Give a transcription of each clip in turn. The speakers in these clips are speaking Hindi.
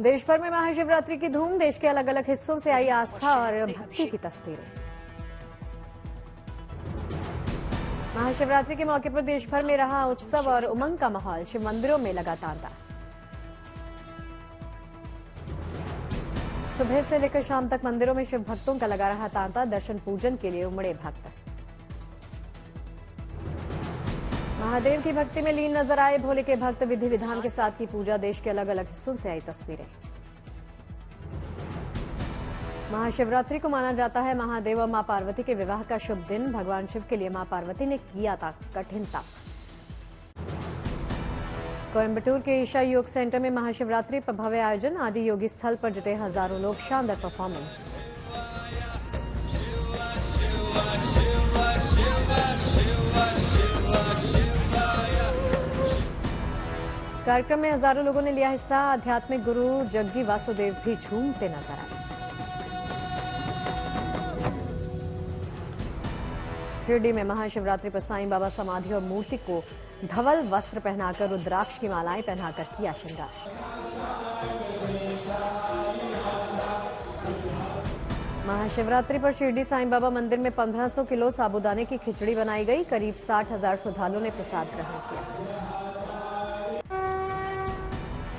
देश भर में महाशिवरात्रि की धूम। देश के अलग अलग हिस्सों से आई आस्था और भक्ति की तस्वीरें। महाशिवरात्रि के मौके पर देश भर में रहा उत्सव और उमंग का माहौल। शिव मंदिरों में लगा तांता। सुबह से लेकर शाम तक मंदिरों में शिव भक्तों का लगा रहा तांता। दर्शन पूजन के लिए उमड़े भक्त। महादेव की भक्ति में लीन नजर आए भोले के भक्त। विधि विधान के साथ की पूजा। देश के अलग अलग हिस्सों से आई तस्वीरें। महाशिवरात्रि को माना जाता है महादेव और मां पार्वती के विवाह का शुभ दिन। भगवान शिव के लिए मां पार्वती ने किया था कठिन तप। कोयंबटूर के ईशा योग सेंटर में महाशिवरात्रि पर भव्य आयोजन। आदि योगी स्थल पर जुटे हजारों लोग। शानदार परफॉर्मेंस। कार्यक्रम में हजारों लोगों ने लिया हिस्सा। आध्यात्मिक गुरु जग्गी वासुदेव भी झूमते नजर आए। शिरडी में महाशिवरात्रि पर साईं बाबा समाधि और मूर्ति को धवल वस्त्र पहनाकर रुद्राक्ष की मालाएं पहनाकर किया श्रृंगार। महाशिवरात्रि पर शिरडी साईं बाबा मंदिर में 1500 किलो साबूदाने की खिचड़ी बनाई गई। करीब 60,000 श्रद्धालुओं ने प्रसाद ग्रहण किया।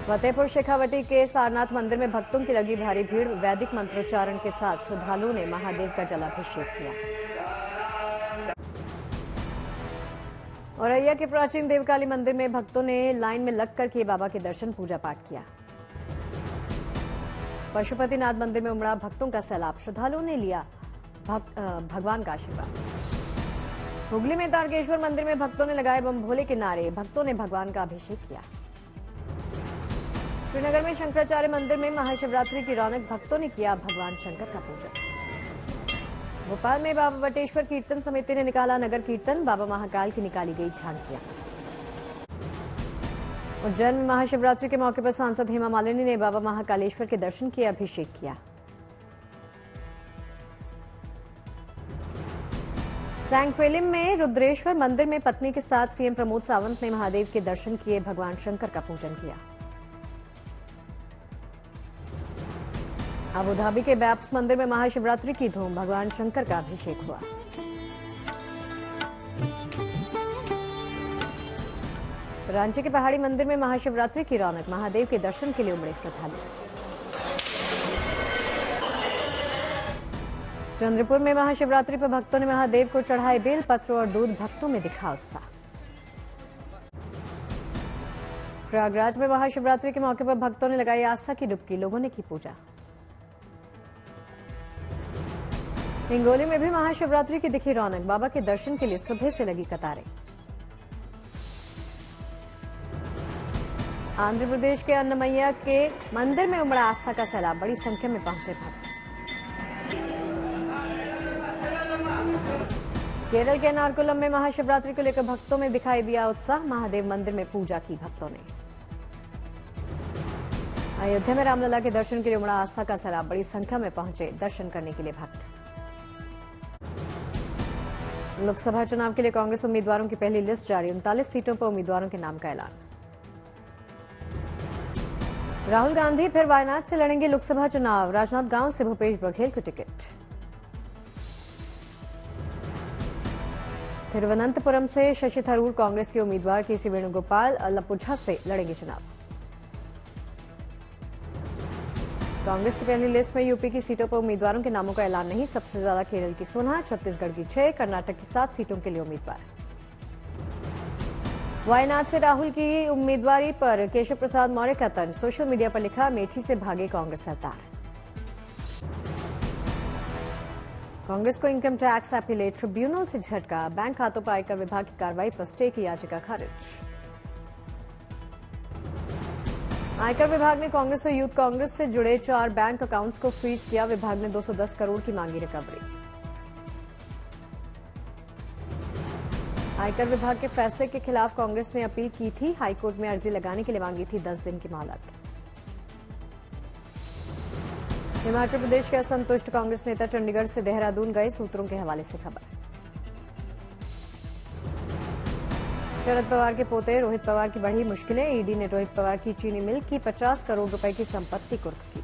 फतेहपुर शेखावटी के सारनाथ मंदिर में भक्तों की लगी भारी भीड़। वैदिक मंत्रोच्चारण के साथ श्रद्धालुओं ने महादेव का जलाभिषेक किया। औरैया के प्राचीन देवकाली मंदिर में भक्तों ने लाइन में लगकर किए बाबा के दर्शन पूजा पाठ किया। पशुपतिनाथ मंदिर में उमड़ा भक्तों का सैलाब। श्रद्धालुओं ने लिया भगवान का आशीर्वाद। हुगली में तारकेश्वर मंदिर में भक्तों ने लगाए बम भोले के नारे। भक्तों ने भगवान का अभिषेक किया। श्रीनगर में शंकराचार्य मंदिर में महाशिवरात्रि की रौनक। भक्तों ने किया भगवान शंकर का पूजन। भोपाल में बाबा बटेश्वर कीर्तन समिति ने निकाला नगर कीर्तन। बाबा महाकाल की निकाली गई झांकियां। उज्जैन में महाशिवरात्रि के मौके पर सांसद हेमा मालिनी ने बाबा महाकालेश्वर के दर्शन किए, अभिषेक किया। सैंक्वेलिम में रुद्रेश्वर मंदिर में पत्नी के साथ सीएम प्रमोद सावंत ने महादेव के दर्शन किए, भगवान शंकर का पूजन किया। अबू धाबी के बैप्स मंदिर में महाशिवरात्रि की धूम। भगवान शंकर का अभिषेक हुआ। रांची के पहाड़ी मंदिर में महाशिवरात्रि की रौनक। महादेव के दर्शन के लिए उमड़े श्रद्धालु। चंद्रपुर में महाशिवरात्रि पर भक्तों ने महादेव को चढ़ाए बेल पत्र और दूध। भक्तों में दिखा उत्साह। प्रयागराज में महाशिवरात्रि के मौके पर भक्तों ने लगाई आस्था की डुबकी। लोगों ने की पूजा। हिंगोली में भी महाशिवरात्रि की दिखी रौनक। बाबा के दर्शन के लिए सुबह से लगी कतारें। आंध्र प्रदेश के अन्नमैया के मंदिर में उमड़ा आस्था का सैलाब। बड़ी संख्या में पहुंचे भक्त। केरल के नारकोलम में महाशिवरात्रि को लेकर भक्तों में दिखाई दिया उत्साह। महादेव मंदिर में पूजा की भक्तों ने। अयोध्या में रामलला के दर्शन के लिए उमड़ा आस्था का सैलाब। बड़ी संख्या में पहुंचे दर्शन करने के लिए भक्त। लोकसभा चुनाव के लिए कांग्रेस उम्मीदवारों की पहली लिस्ट जारी। 39 सीटों पर उम्मीदवारों के नाम का ऐलान। राहुल गांधी फिर वायनाड से लड़ेंगे लोकसभा चुनाव। राजनांदगांव से भूपेश बघेल को टिकट। तिरुवनंतपुरम से शशि थरूर कांग्रेस के उम्मीदवार। केसी वेणुगोपाल लपुझा से लड़ेंगे चुनाव। कांग्रेस की पहली लिस्ट में यूपी की सीटों पर उम्मीदवारों के नामों का ऐलान नहीं। सबसे ज्यादा केरल की 16, छत्तीसगढ़ की 6, कर्नाटक की 7 सीटों के लिए उम्मीदवार। वायनाड से राहुल की उम्मीदवारी पर केशव प्रसाद मौर्य का तंज। सोशल मीडिया पर लिखा, अमेठी से भागे कांग्रेस सरकार। कांग्रेस को इनकम टैक्स अपीलेट ट्रिब्यूनल से झटका। बैंक खातों पर आयकर विभाग की कार्रवाई पर स्टे की याचिका खारिज। आयकर विभाग ने कांग्रेस और यूथ कांग्रेस से जुड़े 4 बैंक अकाउंट्स को फ्रीज किया। विभाग ने 210 करोड़ की मांगी रिकवरी। आयकर विभाग के फैसले के खिलाफ कांग्रेस ने अपील की थी। हाईकोर्ट में अर्जी लगाने के लिए मांगी थी 10 दिन की मोहलत। हिमाचल प्रदेश के असंतुष्ट कांग्रेस नेता चंडीगढ़ से देहरादून गए। सूत्रों के हवाले से खबर। शरद पवार के पोते रोहित पवार की बढ़ी मुश्किलें। ईडी ने रोहित पवार की चीनी मिल की 50 करोड़ रुपए की संपत्ति कुर्क की।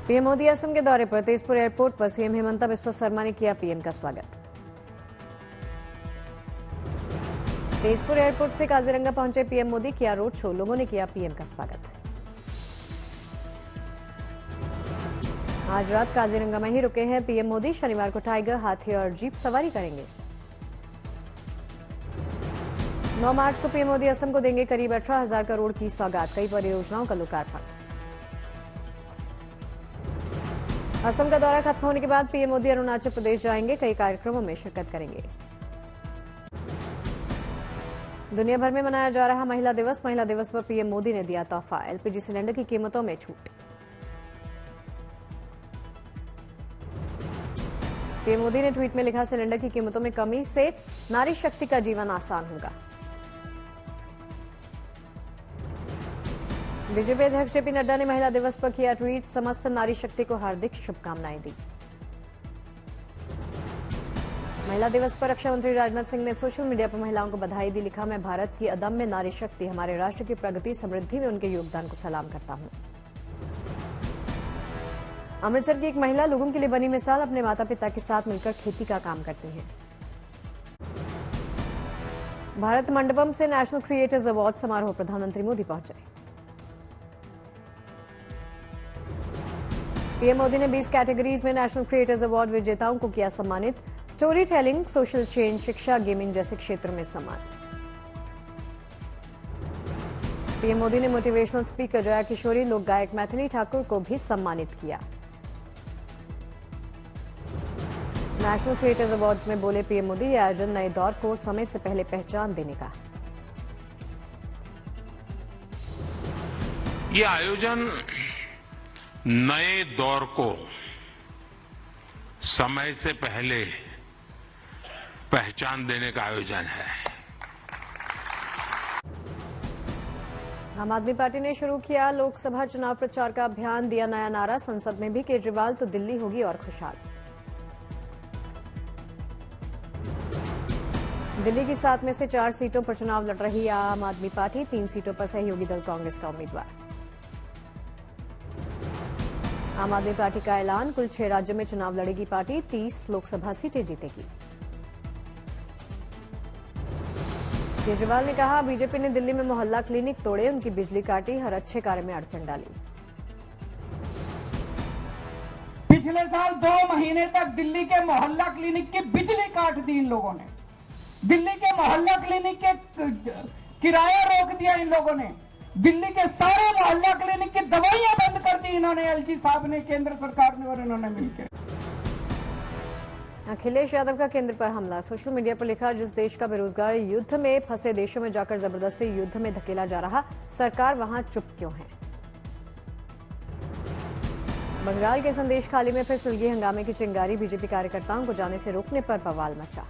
पीएम मोदी असम के दौरे पर तेजपुर एयरपोर्ट पर सीएम हेमंता बिस्वा शर्मा ने किया पीएम का स्वागत। तेजपुर एयरपोर्ट से काजीरंगा पहुंचे पीएम मोदी, किया रोड शो, लोगों ने किया पीएम का स्वागत। आज रात काजीरंगा में ही रुके हैं पीएम मोदी। शनिवार को टाइगर, हाथी और जीप सवारी करेंगे। 9 मार्च को पीएम मोदी असम को देंगे करीब 18,000 करोड़ की सौगात, कई परियोजनाओं का लोकार्पण। असम का दौरा खत्म होने के बाद पीएम मोदी अरुणाचल प्रदेश जाएंगे, कई कार्यक्रमों में शिरकत करेंगे। दुनिया भर में मनाया जा रहा महिला दिवस। महिला दिवस पर पीएम मोदी ने दिया तोहफा, एलपीजी सिलेंडर की कीमतों में छूट। पीएम मोदी ने ट्वीट में लिखा, सिलेंडर की कीमतों में कमी से नारी शक्ति का जीवन आसान होगा। बीजेपी अध्यक्ष जेपी नड्डा ने महिला दिवस पर किया ट्वीट, समस्त नारी शक्ति को हार्दिक शुभकामनाएं दी। महिला दिवस पर रक्षा मंत्री राजनाथ सिंह ने सोशल मीडिया पर महिलाओं को बधाई दी, लिखा, मैं भारत की अदम्य नारी शक्ति, हमारे राष्ट्र की प्रगति समृद्धि में उनके योगदान को सलाम करता हूं। अमृतसर की एक महिला लोगों के लिए बनी मिसाल, अपने माता पिता के साथ मिलकर खेती का काम करती हैं। भारत मंडपम से नेशनल क्रिएटर्स अवार्ड समारोह प्रधानमंत्री मोदी पहुंचे। पीएम मोदी ने 20 कैटेगरीज में नेशनल क्रिएटर्स अवार्ड विजेताओं को किया सम्मानित। स्टोरी टेलिंग, सोशल चेंज, शिक्षा, गेमिंग जैसे क्षेत्रों में सम्मान। पीएम मोदी ने मोटिवेशनल स्पीकर जया किशोरी, लोक गायक मैथिली ठाकुर को भी सम्मानित किया। नेशनल क्रिएटर्स अवार्ड में बोले पीएम मोदी, यह आयोजन नए दौर को समय से पहले पहचान देने का। ये आयोजन नए दौर को समय से पहले पहचान देने का आयोजन है। आम आदमी पार्टी ने शुरू किया लोकसभा चुनाव प्रचार का अभियान, दिया नया नारा, संसद में भी केजरीवाल तो दिल्ली होगी और खुशहाल। दिल्ली की 7 में से 4 सीटों पर चुनाव लड़ रही आम आदमी पार्टी, 3 सीटों पर सहयोगी दल कांग्रेस का उम्मीदवार। आम आदमी पार्टी का ऐलान, कुल 6 राज्यों में चुनाव लड़ेगी पार्टी, 30 लोकसभा सीटें जीतेगी। केजरीवाल ने कहा, बीजेपी ने दिल्ली में मोहल्ला क्लिनिक तोड़े, उनकी बिजली काटी, हर अच्छे कार्य में अड़चन डाली। पिछले साल 2 महीने तक दिल्ली के मोहल्ला क्लिनिक की बिजली काट दी इन लोगों ने। दिल्ली के मोहल्ला क्लिनिक के किराया रोक दिया इन लोगों ने। दिल्ली के सारे मोहल्ला क्लिनिक की दवाइयां बंद कर दी इन्होंने, एलजी साहब ने, केंद्र सरकार ने और इन्होंने मिलकर। अखिलेश यादव का केंद्र पर हमला, सोशल मीडिया पर लिखा, जिस देश का बेरोजगार युद्ध में फंसे देशों में जाकर जबरदस्ती युद्ध में धकेला जा रहा, सरकार वहां चुप क्यों है। बंगाल के संदेश खाली में फिर सुलगी हंगामे की चिंगारी, बीजेपी कार्यकर्ताओं को जाने से रोकने पर बवाल मचा।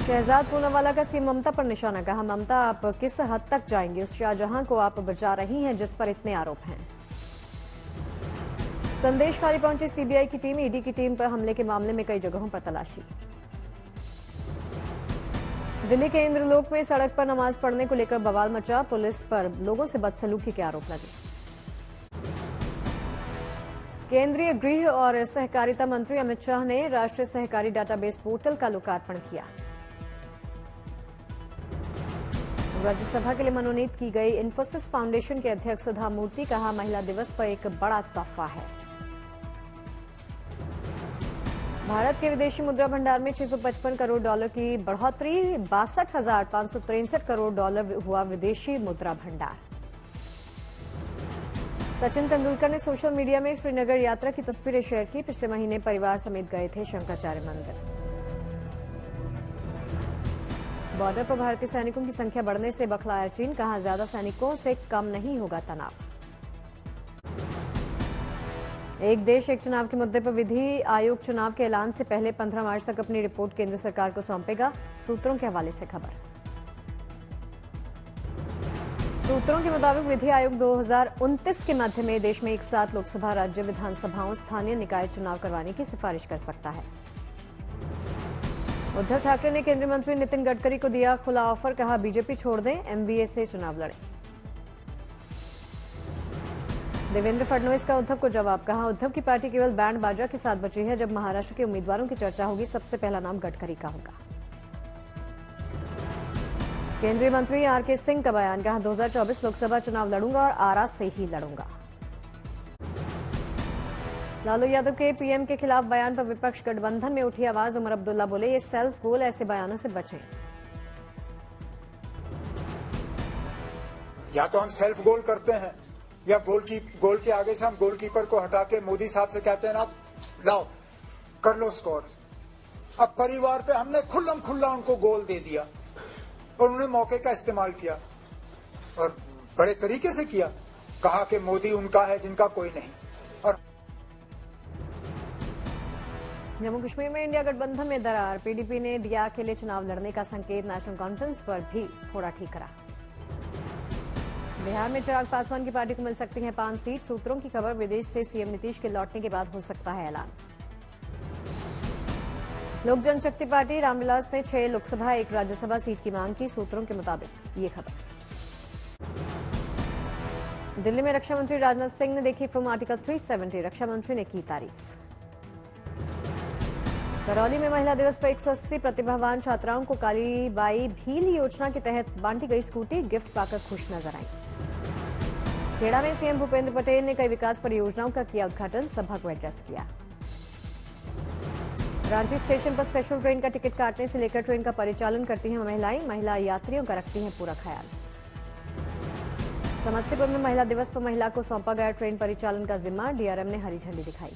शहजाद पूनावाला का सीएम ममता पर निशाना, कहा, ममता आप किस हद तक जाएंगे उस शाहजहां को आप बचा रही हैं जिस पर इतने आरोप हैं। संदेश खाली पहुंची सीबीआई की टीम, ईडी की टीम पर हमले के मामले में कई जगहों पर तलाशी। दिल्ली के इंद्रलोक में सड़क पर नमाज पढ़ने को लेकर बवाल मचा, पुलिस पर लोगों से बदसलूकी के आरोप लगे। केंद्रीय गृह और सहकारिता मंत्री अमित शाह ने राष्ट्रीय सहकारी डाटाबेस पोर्टल का लोकार्पण किया। राज्यसभा के लिए मनोनीत की गई इन्फोसिस फाउंडेशन के अध्यक्ष सुधा मूर्ति, कहा, महिला दिवस पर एक बड़ा तोहफा है। भारत के विदेशी मुद्रा भंडार में 655 करोड़ डॉलर की बढ़ोतरी, 62,563 करोड़ डॉलर हुआ विदेशी मुद्रा भंडार। सचिन तेंदुलकर ने सोशल मीडिया में श्रीनगर यात्रा की तस्वीरें शेयर की, पिछले महीने परिवार समेत गए थे शंकराचार्य मंदिर। बॉर्डर पर भारतीय सैनिकों की संख्या बढ़ने से बखलाया चीन, कहा, ज्यादा सैनिकों से कम नहीं होगा तनाव। एक देश एक चुनाव के मुद्दे पर विधि आयोग चुनाव के ऐलान से पहले 15 मार्च तक अपनी रिपोर्ट केंद्र सरकार को सौंपेगा, सूत्रों के हवाले से खबर। सूत्रों के मुताबिक विधि आयोग 2029 के मध्य में देश में एक साथ लोकसभा, राज्य विधानसभाओं, स्थानीय निकाय चुनाव करवाने की सिफारिश कर सकता है। उद्धव ठाकरे ने केंद्रीय मंत्री नितिन गडकरी को दिया खुला ऑफर, कहा बीजेपी छोड़ दें, एमवीए से चुनाव लड़ें। देवेंद्र फडणवीस का उद्धव को जवाब, कहा उद्धव की पार्टी केवल बैंड बाजा के साथ बची है, जब महाराष्ट्र के उम्मीदवारों की चर्चा होगी सबसे पहला नाम गडकरी का होगा। केंद्रीय मंत्री आरके सिंह का बयान, कहा 2024 लोकसभा चुनाव लड़ूंगा और आरा से ही लड़ूंगा। लालू यादव के पीएम के खिलाफ बयान पर विपक्ष गठबंधन में उठी आवाज, उमर अब्दुल्ला बोले ये सेल्फ गोल, ऐसे बयानों से बचें। या तो हम सेल्फ गोल करते हैं या गोल के आगे से हम गोलकीपर को हटा के मोदी साहब से कहते हैं ना लाओ कर लो स्कोर। अब परिवार पे हमने खुल्लम खुल्ला उनको गोल दे दिया और उन्होंने मौके का इस्तेमाल किया और बड़े तरीके से किया, कहा कि मोदी उनका है जिनका कोई नहीं। और जम्मू कश्मीर में इंडिया गठबंधन में दरार, पीडीपी ने दिया अकेले चुनाव लड़ने का संकेत, नेशनल कॉन्फ्रेंस पर भी थोड़ा ठीक करा। बिहार में चिराग पासवान की पार्टी को मिल सकती हैं 5 सीट, सूत्रों की खबर, विदेश से सीएम नीतीश के लौटने के बाद हो सकता है ऐलान। लोक जनशक्ति पार्टी रामविलास ने 6 लोकसभा 1 राज्यसभा सीट की मांग की, सूत्रों के मुताबिक ये खबर। दिल्ली में रक्षा मंत्री राजनाथ सिंह ने देखी फिल्म आर्टिकल 370, रक्षा मंत्री ने की तारीफ। करौली में महिला दिवस पर 180 प्रतिभावान छात्राओं को कालीबाई भील योजना के तहत बांटी गई स्कूटी, गिफ्ट पाकर खुश नजर आई। खेड़ा में सीएम भूपेंद्र पटेल ने कई विकास परियोजनाओं का किया उद्घाटन, सभा को एड्रेस किया। रांची स्टेशन पर स्पेशल ट्रेन का टिकट काटने से लेकर ट्रेन का परिचालन करती हैं महिलाएं, महिला यात्रियों का रखती हैं पूरा ख्याल। समस्तीपुर में महिला दिवस पर महिला को सौंपा गया ट्रेन परिचालन का जिम्मा, डीआरएम ने हरी झंडी दिखाई।